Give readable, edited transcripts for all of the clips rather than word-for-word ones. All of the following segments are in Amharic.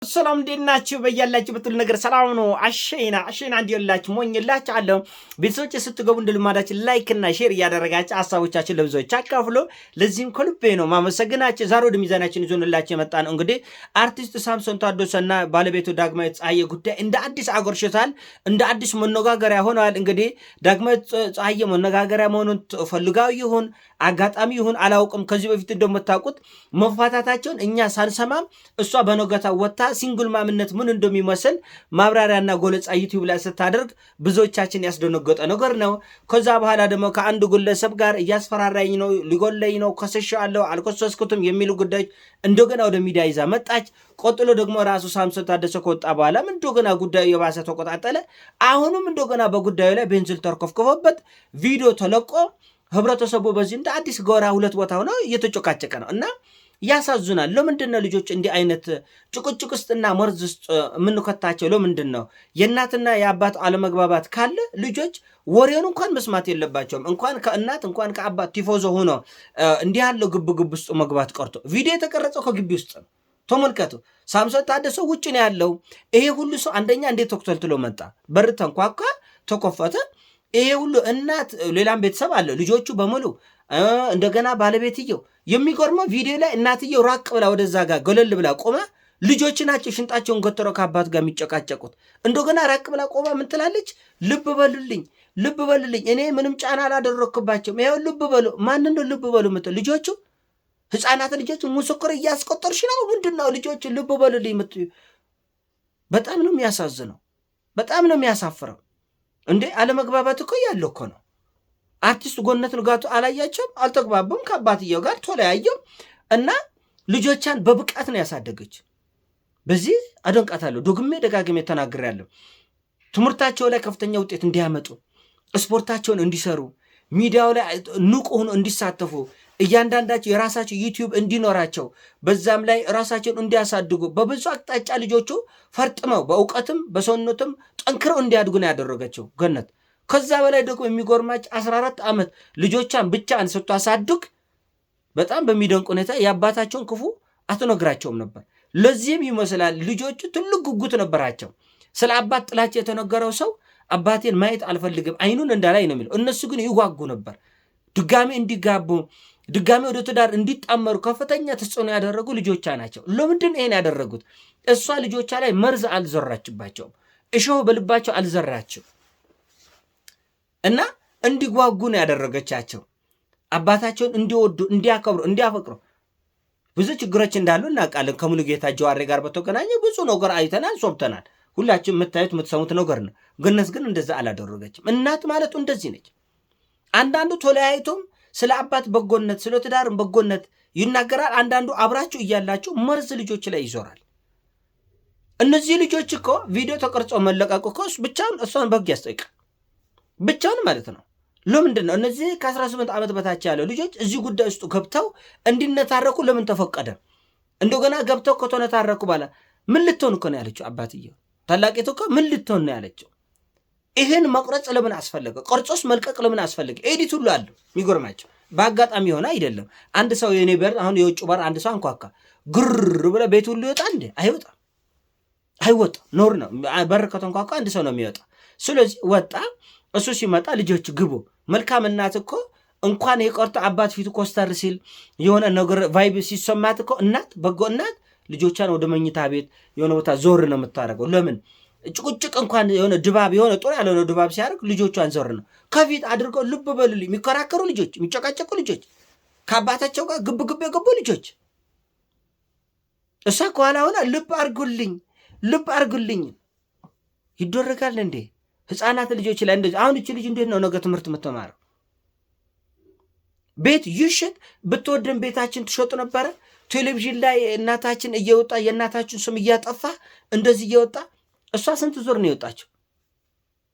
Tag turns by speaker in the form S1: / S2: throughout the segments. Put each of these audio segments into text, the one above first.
S1: ሰላም እንዴናችሁ? በያላችሁ በትል ነገር ሰላም ነው። አሸና እንዲላችሁ ሞኝላችሁ አለው። ቤተሰቦች ስትገቡ እንደልማዳችሁ ላይክ እና ሼር እያደረጋችሁ ሐሳቦቻችን ለብዙዎች አካፍሎ ለዚህም ከልቤ ነው ማመሰግናችሁ። ዛሬ ወደ ሚዛናችን ይዞንላችሁ የመጣ ነው እንግዲህ አርቲስት ሳምሶን ታደሰና ባለቤቱ ዳግማዊት ፀሐዬ ጉዳይ እንደ አዲስ አጎርሽታል፣ እንደ አዲስ መነጋገሪያ ሆኗል። እንግዲህ ዳግማዊት ፀሐዬ መነጋገሪያ መሆኑን ፈልጋው ይሁን አጋጣሚ ይሁን አላውቅም። ከዚህ በፊት እንደምታውቁት መፋታታቸውን እኛ ሳንሰማም እሷ በነገታ ወጣ ሲንግል ማምነት ምን እንደሚመስል ማብራሪያና ገለጻ ዩቲዩብ ላይ ስታደርግ ብዙዎቻችን ያስደነገጠ ነገር ነው። ከዛ በኋላ ደግሞ ከአንድ ግለሰብ ጋር እያስፈራራኝ ነው፣ ሊጎለኝ ነው፣ ከሰሻለሁ፣ አልከሰስኩትም የሚሉ ጉዳዮች እንደገና ወደ ሚዲያ ይዛ መጣች። ቆጥሎ ደግሞ ራሱ ሳምሶን ታደሰ ከወጣ በኋላ እንደገና ጉዳዩ የባሰ ተቆጣጠለ። አሁንም እንደገና በጉዳዩ ላይ ቤንዚል ተርከፍክፎበት ቪዲዮ ተለቆ ህብረተሰቡ በዚህ እንደ አዲስ ጎራ ሁለት ቦታ ሆነው እየተጨቃጨቀ ነው እና ያሳዝናል። ለምንድን ነው ልጆች እንዲህ አይነት ጭቅጭቅ ውስጥና መርዝ ውስጥ የምንከታቸው? ለምንድን ነው? የእናትና የአባት አለመግባባት ካለ ልጆች ወሬውን እንኳን መስማት የለባቸውም። እንኳን ከእናት እንኳን ከአባት ቲፎዞ ሆኖ እንዲህ ያለው ግብግብ ውስጥ መግባት ቀርቶ ቪዲዮ የተቀረጸው ከግቢ ውስጥ ነው። ተመልከቱ። ሳምሶን ታደሰ ውጭ ነው ያለው። ይሄ ሁሉ ሰው አንደኛ እንዴት ተኩተልትሎ መጣ? በር ተንኳኳ፣ ተከፈተ። ይሄ ሁሉ እናት ሌላም ቤተሰብ አለ፣ ልጆቹ በሙሉ እንደገና ባለቤትየው። የሚገርመው ቪዲዮ ላይ እናትየው ራቅ ብላ ወደዛ ጋር ገለል ብላ ቆማ፣ ልጆች ናቸው ሽንጣቸውን ገትረው ከአባት ጋር የሚጨቃጨቁት። እንደገና ራቅ ብላ ቆማ ምን ትላለች? ልብ በሉልኝ፣ ልብ በሉልኝ፣ እኔ ምንም ጫና አላደረግኩባቸውም፣ ይኸው ልብ በሉ። ማንን ነው ልብ በሉ ምትል? ልጆቹ፣ ህፃናት ልጆቹ ምስክር እያስቆጠርሽ ነው? ምንድን ነው ልጆቹ ልብ በሉልኝ ምትዩ? በጣም ነው የሚያሳዝነው፣ በጣም ነው የሚያሳፍረው። እንዴ አለመግባባት እኮ ያለው እኮ ነው። አርቲስት ጎነት ንጋቱ አላያቸውም? አልተግባቡም። ከአባትየው ጋር ተለያየው እና ልጆቿን በብቃት ነው ያሳደገች። በዚህ አደንቃታለሁ። ደግሜ ደጋግሜ ተናግሬያለሁ። ትምህርታቸው ላይ ከፍተኛ ውጤት እንዲያመጡ፣ ስፖርታቸውን እንዲሰሩ፣ ሚዲያው ላይ ንቁ ሆኖ እንዲሳተፉ፣ እያንዳንዳቸው የራሳቸው ዩቲዩብ እንዲኖራቸው፣ በዛም ላይ ራሳቸውን እንዲያሳድጉ፣ በብዙ አቅጣጫ ልጆቹ ፈርጥመው በእውቀትም በሰውነትም ጠንክረው እንዲያድጉ ነው ያደረገችው ገነት። ከዛ በላይ ደግሞ የሚጎርማች 14 ዓመት ልጆቿን ብቻን ስታሳድግ በጣም በሚደንቅ ሁኔታ የአባታቸውን ክፉ አትነግራቸውም ነበር። ለዚህም ይመስላል ልጆቹ ትልቅ ጉጉት ነበራቸው። ስለ አባት ጥላቸው የተነገረው ሰው አባቴን ማየት አልፈልግም አይኑን እንዳላይ ነው የሚለው። እነሱ ግን ይጓጉ ነበር ድጋሚ እንዲጋቡ፣ ድጋሚ ወደ ትዳር እንዲጣመሩ ከፍተኛ ተጽዕኖ ያደረጉ ልጆቿ ናቸው። ለምንድን ይሄን ያደረጉት? እሷ ልጆቿ ላይ መርዝ አልዘራችባቸውም፣ እሾህ በልባቸው አልዘራችም እና እንዲጓጉ ነው ያደረገቻቸው። አባታቸውን እንዲወዱ፣ እንዲያከብሩ፣ እንዲያፈቅሩ። ብዙ ችግሮች እንዳሉ እናውቃለን። ከሙሉጌታ ጀዋሬ ጋር በተገናኘ ብዙ ነገር አይተናል፣ ሶብተናል። ሁላችሁም የምታዩት የምትሰሙት ነገር ነው። ገነት ግን እንደዛ አላደረገችም። እናት ማለቱ እንደዚህ ነች። አንዳንዱ ተለያይቶም ስለ አባት በጎነት ስለ ትዳርን በጎነት ይናገራል። አንዳንዱ አብራችሁ እያላችሁ መርዝ ልጆች ላይ ይዞራል። እነዚህ ልጆች እኮ ቪዲዮ ተቀርጾ መለቀቁ እኮ ብቻውን እሷን በግ ያስጠይቃል፣ ብቻውን ማለት ነው። ለምንድን ነው እነዚህ ከ18 ዓመት በታች ያለው ልጆች እዚህ ጉዳይ ውስጥ ገብተው እንዲነታረኩ ለምን ተፈቀደ? እንደገና ገብተው ከተነታረኩ በኋላ ምን ልትሆን እኮ ነው ያለችው? አባትየው ታላቂቱ እኮ ምን ልትሆን ነው ያለችው? ይህን መቁረጽ ለምን አስፈለገ? ቀርጾስ መልቀቅ ለምን አስፈለገ? ኤዲት ሁሉ አለው። የሚጎርማቸው በአጋጣሚ የሆነ አይደለም። አንድ ሰው የኔ በር አሁን የውጭ በር አንድ ሰው አንኳካ ግር ብለ ቤት ሁሉ ይወጣ እንዴ? አይወጣም፣ አይወጣም። ኖር ነው። በር ከተንኳኳ አንድ ሰው ነው የሚወጣ። ስለዚህ ወጣ። እሱ ሲመጣ ልጆች ግቡ። መልካም እናት እኮ እንኳን የቀርቶ አባት ፊቱ ኮስተር ሲል የሆነ ነገር ቫይብ ሲሰማት እኮ እናት፣ በጎ እናት ልጆቿን ወደ መኝታ ቤት የሆነ ቦታ ዞር ነው የምታደርገው። ለምን ጭቁጭቅ እንኳን የሆነ ድባብ የሆነ ጥሩ ያልሆነ ድባብ ሲያደርግ ልጆቿን ዞር ነው ከፊት አድርገው ልብ በሉልኝ የሚከራከሩ ልጆች፣ የሚጨቃጨቁ ልጆች፣ ከአባታቸው ጋር ግብ የገቡ ልጆች። እሷ ከኋላ ሆና ልብ አርጉልኝ፣ ልብ አርጉልኝ ይደረጋል እንዴ? ህፃናት ልጆች ላይ እንደዚህ። አሁን እቺ ልጅ እንዴት ነው ነገ ትምህርት የምትማረው? ቤት ይሽጥ ብትወድን ቤታችን ትሸጡ ነበረ። ቴሌቪዥን ላይ እናታችን እየወጣ የእናታችን ስም እያጠፋ እንደዚህ እየወጣ እሷ ስንት ዙር ነው የወጣችው?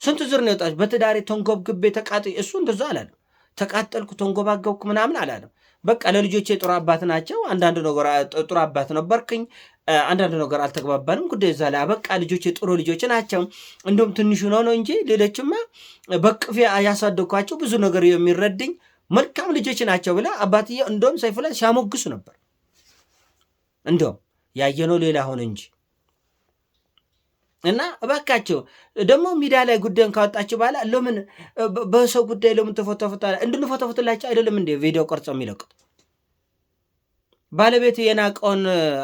S1: ስንት ዙር ነው የወጣችው? በትዳሬ ተንጎብግቤ ተቃጥ እሱ እንደዛ አላለም። ተቃጠልኩ ተንጎባገብኩ ምናምን አላለም። በቃ ለልጆቼ ጥሩ አባት ናቸው። አንዳንድ ነገር ጥሩ አባት ነበርክኝ፣ አንዳንድ ነገር አልተግባባንም፣ ጉዳይ እዛ ላይ በቃ ልጆቼ ጥሩ ልጆች ናቸው። እንዲሁም ትንሹ ነው እንጂ ሌሎችማ በቅፌ ያሳደግኳቸው ብዙ ነገር የሚረድኝ መልካም ልጆች ናቸው ብላ አባትዬ እንደውም ሰይፉ ላይ ሲያሞግሱ ነበር። እንደውም ያየነው ሌላ ሆነ እንጂ እና እባካቸው ደግሞ ሚዲያ ላይ ጉዳዩን ካወጣችሁ በኋላ ለምን በሰው ጉዳይ ለምን ተፈተፈታ እንድንፈተፍትላቸው አይደለም እንዴ ቪዲዮ ቀርጸው የሚለቁት? ባለቤት የናቀውን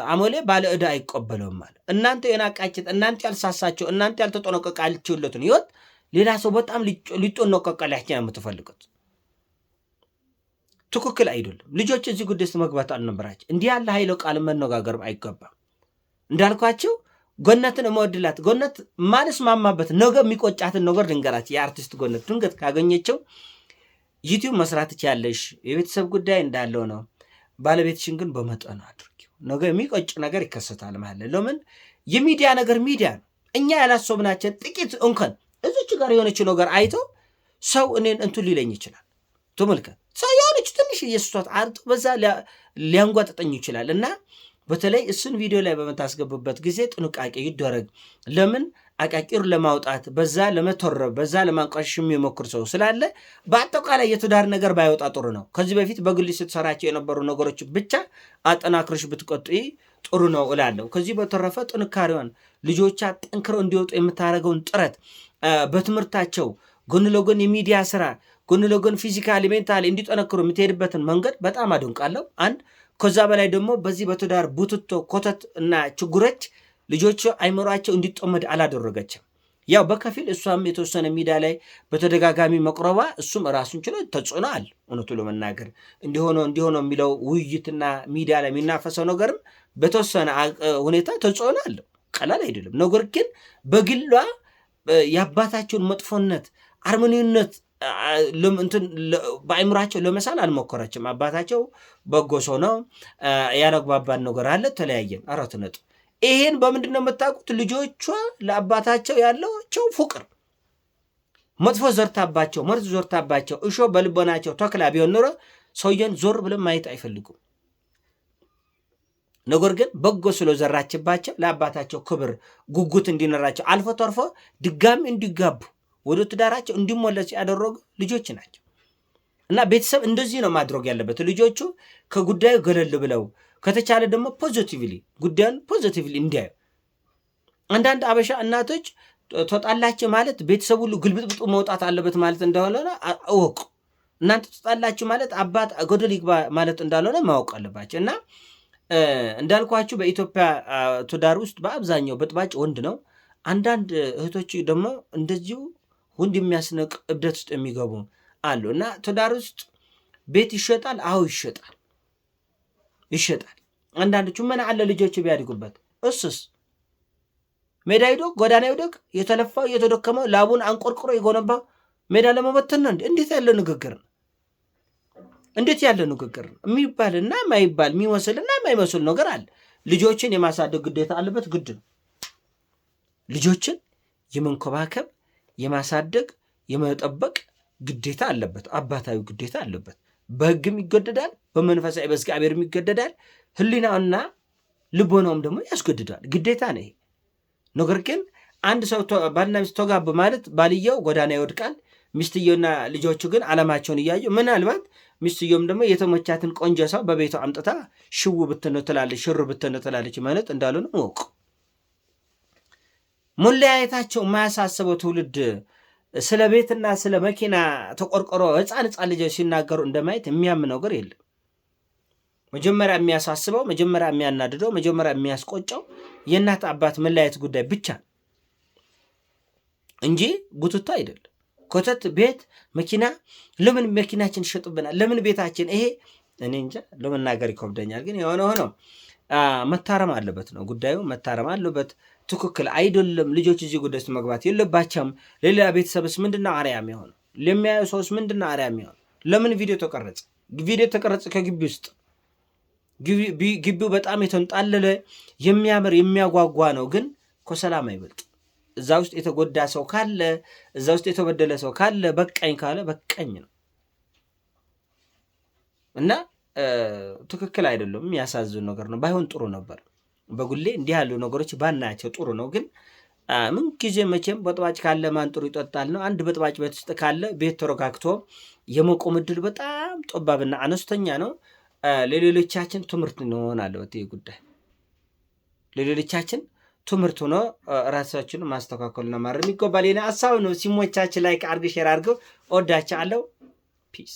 S1: አሞሌ ባለ ዕዳ አይቀበለውም ማለት እናንተ የናቃችሁት እናንተ ያልሳሳችሁ እናንተ ያልተጠነቀቃችሁለትን ህይወት ሌላ ሰው በጣም ሊጠነቀቅላችሁ ነው የምትፈልጉት። ትክክል አይደለም። ልጆች እዚህ ጉዳይ ውስጥ መግባት አልነበራቸው። እንዲህ ያለ ኃይለ ቃል መነጋገር አይገባም። እንዳልኳቸው ጎነትን እመወድላት ጎነት ማልስማማበት ነገ የሚቆጫትን ነገር ልንገራችሁ። የአርቲስት ጎነት ድንገት ካገኘችው ዩቲዩብ መስራት ትችያለሽ፣ የቤተሰብ ጉዳይ እንዳለው ነው፣ ባለቤትሽን ግን በመጠኑ አድርጊው። ነገ የሚቆጭ ነገር ይከሰታል ማለት ለምን የሚዲያ ነገር ሚዲያ ነው። እኛ ያላሰብናቸው ጥቂት እንከን እዚች ጋር የሆነች ነገር አይቶ ሰው እኔን እንትን ሊለኝ ይችላል። ተመልከት፣ ሰው የሆነች ትንሽ ኢየሱስ አርጦ በዛ ሊያንጓጥጠኝ ይችላል። እና በተለይ እሱን ቪዲዮ ላይ በመታስገቡበት ጊዜ ጥንቃቄ ይደረግ። ለምን አቃቂር ለማውጣት በዛ ለመተረብ በዛ ለማንቋሽሽ የሚሞክር ሰው ስላለ በአጠቃላይ የትዳር ነገር ባይወጣ ጥሩ ነው። ከዚህ በፊት በግል ስትሰራቸው የነበሩ ነገሮች ብቻ አጠናክረሽ ብትቆጥይ ጥሩ ነው እላለሁ። ከዚህ በተረፈ ጥንካሬዋን ልጆቿ ጠንክረው እንዲወጡ የምታደርገውን ጥረት በትምህርታቸው ጎን ለጎን የሚዲያ ስራ ጎን ለጎን ፊዚካሊ ሜንታሊ እንዲጠነክሩ የምትሄድበትን መንገድ በጣም አደንቃለሁ። አንድ ከዛ በላይ ደግሞ በዚህ በትዳር ቡትቶ ኮተት እና ችግሮች ልጆቹ አይምሯቸው እንዲጠመድ አላደረገችም። ያው በከፊል እሷም የተወሰነ ሚዲያ ላይ በተደጋጋሚ መቅረቧ እሱም ራሱን ችሎ ተጽዕኖ አለ። እውነቱ ለመናገር እንዲሆነው የሚለው ውይይትና ሚዲያ ላይ የሚናፈሰው ነገርም በተወሰነ ሁኔታ ተጽዕኖ አለው። ቀላል አይደለም። ነገር ግን በግሏ የአባታቸውን መጥፎነት አርመኒነት በአይምራቸው ለመሳል አልሞከረችም። አባታቸው በጎ ሰው ነው፣ ያለግባባን ነገር አለ፣ ተለያየን፣ 4 ነጥብ። ይሄን በምንድን ነው የምታውቁት? ልጆቿ ለአባታቸው ያለቸው ፍቅር መጥፎ ዘርታባቸው መርዝ ዘርታባቸው እሾ በልቦናቸው ተክላ ቢሆን ኖሮ ሰውየን ዞር ብለን ማየት አይፈልጉም። ነገር ግን በጎ ስለ ዘራችባቸው ለአባታቸው ክብር ጉጉት እንዲኖራቸው አልፎ ተርፎ ድጋሚ እንዲጋቡ ወደ ትዳራቸው እንዲመለሱ ያደረጉ ልጆች ናቸው። እና ቤተሰብ እንደዚህ ነው ማድረግ ያለበት። ልጆቹ ከጉዳዩ ገለል ብለው ከተቻለ ደግሞ ፖዚቲቭሊ ጉዳዩን ፖዚቲቭሊ እንዲያዩ። አንዳንድ አበሻ እናቶች ተጣላችሁ ማለት ቤተሰብ ሁሉ ግልብጥብጡ መውጣት አለበት ማለት እንደሆነ እወቁ። እናንተ ተጣላችሁ ማለት አባት ገደል ይግባ ማለት እንዳልሆነ ማወቅ አለባቸው። እና እንዳልኳችሁ በኢትዮጵያ ትዳር ውስጥ በአብዛኛው በጥባጭ ወንድ ነው። አንዳንድ እህቶች ደግሞ እንደዚሁ ወንድ የሚያስነቅ እብደት ውስጥ የሚገቡ አሉ። እና ትዳር ውስጥ ቤት ይሸጣል። አዎ ይሸጣል። አንዳንዶቹ ምን አለ ልጆች ቢያድጉበት እሱስ ሜዳ ሄዶ ጎዳና ይውደቅ የተለፋው የተደከመው ላቡን አንቆርቆሮ የጎነባው ሜዳ ለመበተን ነው። እንዴት ያለ ንግግር ነው! እንዴት ያለ ንግግር ነው! የሚባልና ማይባል የሚመስልና ማይመስል ነገር አለ። ልጆችን የማሳደግ ግዴታ አለበት። ግድ ነው። ልጆችን የመንከባከብ የማሳደግ የመጠበቅ ግዴታ አለበት። አባታዊ ግዴታ አለበት። በሕግም ይገደዳል፣ በመንፈሳዊ በእግዚአብሔርም ይገደዳል። ህሊናውና ልቦናውም ደግሞ ያስገድዳል። ግዴታ ነው ይሄ። ነገር ግን አንድ ሰው ባልና ሚስት ተጋቡ ማለት ባልየው ጎዳና ይወድቃል፣ ሚስትየውና ልጆቹ ግን ዓለማቸውን እያዩ ምናልባት ሚስትየውም ደግሞ የተመቻትን ቆንጆ ሰው በቤቷ አምጥታ ሽው ብትን ትላለች፣ ሽር ብትን ትላለች ማለት እንዳልሆነ ወቁ። መለያየታቸው የማያሳስበው ትውልድ ስለ ቤትና ስለ መኪና ተቆርቆሮ ህፃን ልጆች ሲናገሩ እንደማየት የሚያምን ነገር የለም። መጀመሪያ የሚያሳስበው መጀመሪያ የሚያናድደው መጀመሪያ የሚያስቆጨው የእናት አባት መለያየት ጉዳይ ብቻ እንጂ ቡትቶ አይደለም። ኮተት ቤት መኪና ለምን መኪናችን ይሸጡብናል? ለምን ቤታችን? ይሄ እኔ እንጃ ለመናገር ይከብደኛል። ግን የሆነ ሆኖ መታረም አለበት ነው ጉዳዩ፣ መታረም አለበት። ትክክል አይደለም። ልጆች እዚህ ጉዳይ ውስጥ መግባት የለባቸውም። ለሌላ ቤተሰብስ ምንድነው አርአያ የሚሆነው? ለሚያዩ ሰውስ ምንድነው አርአያ የሚሆነው? ለምን ቪዲዮ ተቀረጸ? ቪዲዮ ተቀረጸ ከግቢ ውስጥ። ግቢው በጣም የተንጣለለ የሚያምር የሚያጓጓ ነው፣ ግን ከሰላም አይበልጥ። እዛ ውስጥ የተጎዳ ሰው ካለ እዛ ውስጥ የተበደለ ሰው ካለ በቃኝ ካለ በቃኝ ነው እና ትክክል አይደለም። የሚያሳዝን ነገር ነው። ባይሆን ጥሩ ነበር። በጉሌ እንዲህ ያሉ ነገሮች ባናያቸው ጥሩ ነው። ግን ምን ጊዜ መቼም በጥባጭ ካለ ማን ጥሩ ይጠጣል ነው። አንድ በጥባጭ ቤት ውስጥ ካለ ቤት ተረጋግቶ የመቆም ዕድል በጣም ጠባብና አነስተኛ ነው። ለሌሎቻችን ትምህርት እንሆናለን። ይህ ጉዳይ ለሌሎቻችን ትምህርት ሆኖ ራሳችን ማስተካከልና ማረም ይገባል። የኔ ሀሳብ ነው። ሲሞቻችን ላይክ አድርግ ሼር አድርገው። እወዳችኋለሁ። ፒስ